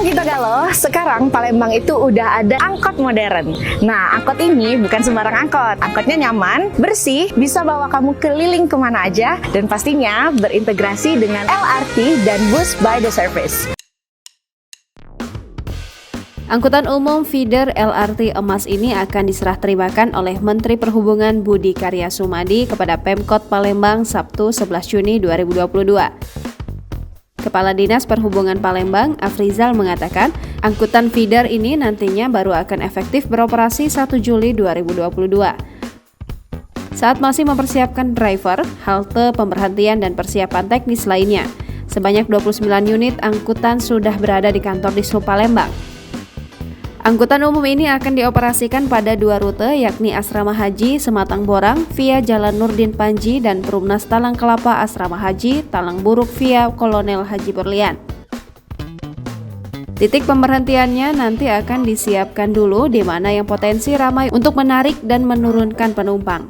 kita galau, sekarang Palembang itu udah ada angkot modern. Nah, angkot ini bukan sembarang angkot. Angkotnya nyaman, bersih, bisa bawa kamu keliling kemana aja, dan pastinya berintegrasi dengan LRT dan bus by the service. Angkutan umum feeder LRT Emas ini akan diserah terimakan oleh Menteri Perhubungan Budi Karya Sumadi kepada Pemkot Palembang Sabtu 11 Juni 2022. Kepala Dinas Perhubungan Palembang, Afrizal mengatakan, angkutan feeder ini nantinya baru akan efektif beroperasi 1 Juli 2022. Saat masih mempersiapkan driver, halte, pemberhentian, dan persiapan teknis lainnya, sebanyak 29 unit angkutan sudah berada di kantor Dishub Palembang. Angkutan umum ini akan dioperasikan pada 2 rute, yakni Asrama Haji Sematang Borang via Jalan Nurdin Panji dan Perumnas Talang Kelapa Asrama Haji Talang Buruk via Kolonel Haji Berlian. Titik pemberhentiannya nanti akan disiapkan dulu di mana yang potensi ramai untuk menarik dan menurunkan penumpang.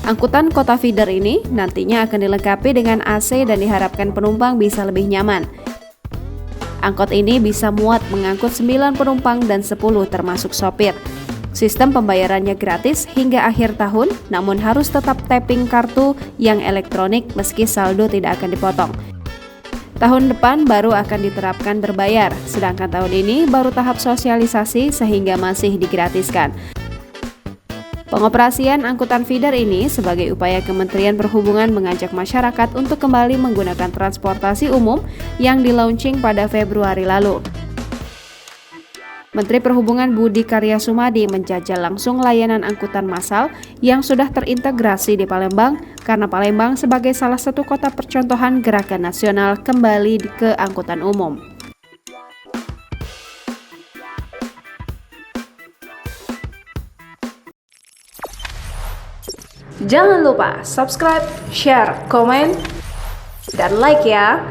Angkutan kota feeder ini nantinya akan dilengkapi dengan AC dan diharapkan penumpang bisa lebih nyaman. Angkot ini bisa muat mengangkut 9 penumpang dan 10 termasuk sopir. Sistem pembayarannya gratis hingga akhir tahun, namun harus tetap tapping kartu yang elektronik meski saldo tidak akan dipotong. Tahun depan baru akan diterapkan berbayar, sedangkan tahun ini baru tahap sosialisasi sehingga masih digratiskan. Pengoperasian angkutan feeder ini sebagai upaya Kementerian Perhubungan mengajak masyarakat untuk kembali menggunakan transportasi umum yang di-launching pada Februari lalu. Menteri Perhubungan Budi Karya Sumadi menjajal langsung layanan angkutan massal yang sudah terintegrasi di Palembang karena Palembang sebagai salah satu kota percontohan gerakan nasional kembali ke angkutan umum. Jangan lupa subscribe, share, komen, dan like ya!